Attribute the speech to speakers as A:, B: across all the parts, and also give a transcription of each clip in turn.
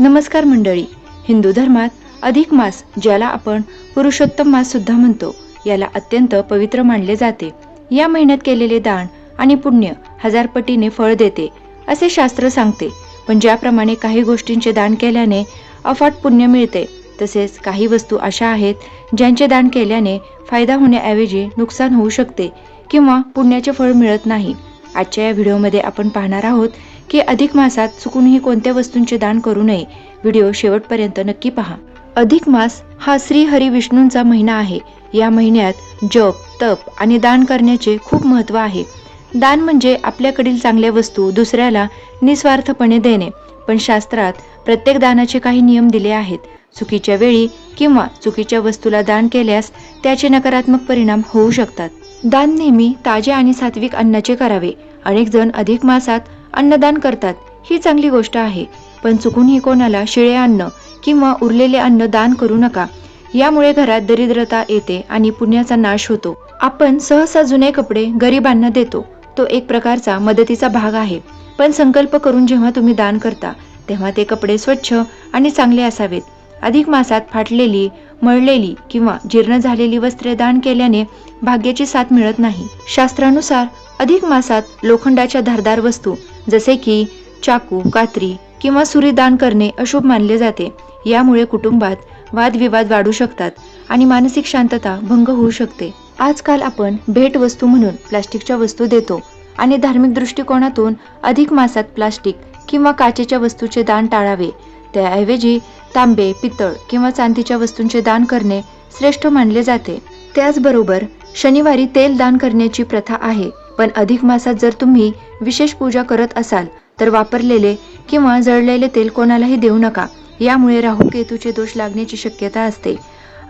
A: नमस्कार मंडळी. हिंदू धर्मात अधिक मास, ज्याला आपण पुरुषोत्तम मास सुद्धा म्हणतो, याला अत्यंत पवित्र मानले जाते. या महिन्यात केलेले दान आणि पुण्य 1000 पटीने फळ देते असे शास्त्र सांगते. पण ज्याप्रमाणे काही गोष्टींचे दान केल्याने अफाट पुण्य मिळते, तसेच काही वस्तू अशा आहेत ज्यांचे दान केल्याने फायदा होण्याऐवजी नुकसान होऊ शकते किंवा पुण्याचे फळ मिळत नाही. आजच्या या व्हिडिओमध्ये आपण पाहणार आहोत की अधिक मासात चुकूनही कोणत्या वस्तूंचे दान करू नये. व्हिडिओ शेवटपर्यंत नक्की पहा. अधिक मास हा श्री हरी विष्णूंचा महिना आहे. या महिन्यात जप, तप आणि दान करण्याचे खूप महत्त्व आहे. दान म्हणजे आपल्याकडील चांगल्या वस्तू दुसऱ्याला निस्वार्थपणे देणे. पण शास्त्रात प्रत्येक दानाचे काही नियम दिले आहेत. चुकीच्या वेळी किंवा चुकीच्या वस्तूला दान केल्यास त्याचे नकारात्मक परिणाम होऊ शकतात. दान नेहमी ताजे आणि सात्विक अन्नाचे करावे. अनेक जण अधिक मासात अन्नदान करतात, ही चांगली गोष्ट आहे. पण चुकूनही कोणाला शिळे अन्न किंवा उरलेले अन्न दान करू नका. यामुळे घरात दरिद्रता येते आणि पुण्याचा नाश होतो. आपण सहसा जुने कपडे गरिबांना देतो, तो एक प्रकारचा मदतीचा भाग आहे. पण संकल्प करून जेव्हा तुम्ही दान करता तेव्हा ते कपडे स्वच्छ आणि चांगले असावेत. अधिक मासात फाटलेली, मळलेली किंवा जीर्ण झालेली वस्त्रे दान केल्याने भाग्याची साथ मिळत नाही. शास्त्रानुसार अधिक मासात लोखंडाच्या धारदार वस्तू जसे की चाकू, कात्री किंवा सुरी दान करणे अशुभ मानले जाते. यामुळे कुटुंबात वादविवाद वाढू शकतात आणि मानसिक शांतता भंग होऊ शकते. आजकाल आपण भेटवस्तू म्हणून प्लास्टिकच्या वस्तू देतो आणि धार्मिक दृष्टिकोनातून अधिक मासात प्लास्टिक किंवा काचेच्या वस्तूचे दान टाळावे. त्याऐवजी तांबे, पितळ किंवा चांदीच्या वस्तूंचे दान करणे श्रेष्ठ मानले जाते. त्याचबरोबर शनिवारी तेल दान करण्याची प्रथा आहे. पण अधिक मासात जर तुम्ही विशेष पूजा करत असाल तर वापरलेले किंवा जळलेले तेल कोणालाही देऊ नका. यामुळे राहू केतूचे दोष लागण्याची शक्यता असते.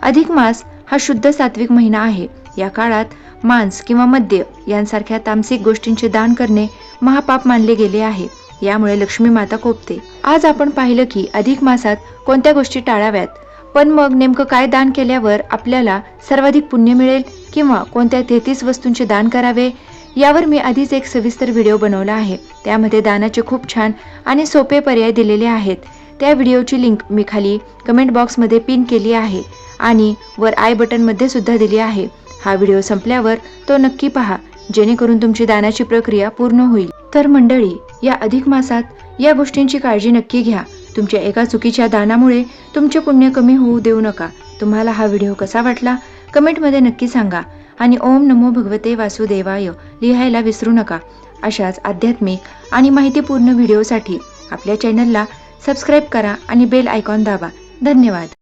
A: अधिक मास हा शुद्ध सात्विक महिना आहे. या काळात मांस किंवा मद्य यांसारख्या तामसिक गोष्टींचे दान करणे महापाप मानले गेले आहे. यामुळे लक्ष्मी माता कोपते. आज आपण पाहिलं की अधिक मासात कोणत्या गोष्टी टाळाव्यात. पण मग नेमकं काय दान केल्यावर आपल्याला सर्वाधिक पुण्य मिळेल किंवा कोणत्या 33 वस्तूंचे दान करावे, यावर मी आधीच एक सविस्तर व्हिडिओ बनवला आहे. त्यामध्ये दानाचे खूप छान आणि सोपे पर्याय दिलेले आहेत. त्या व्हिडिओची लिंक मी खाली कमेंट बॉक्समध्ये पिन केली आहे आणि वर आय बटनमध्ये सुद्धा दिली आहे. हा व्हिडिओ संपल्यावर तो नक्की पहा, जेणेकरून तुमची दानाची प्रक्रिया पूर्ण होईल. तर मंडळी, या अधिक मासात या गोष्टींची काळजी नक्की घ्या. तुमच्या एका चुकीच्या दानामुळे तुमचे पुण्य कमी होऊ देऊ नका. तुम्हाला हा व्हिडिओ कसा वाटला कमेंटमध्ये नक्की सांगा आणि ओम नमो भगवते वासुदेवाय लिहायला विसरू नका. अशाच आध्यात्मिक आणि माहितीपूर्ण व्हिडिओसाठी आपल्या चॅनलला सबस्क्राईब करा आणि बेल आयकॉन दाबा. धन्यवाद.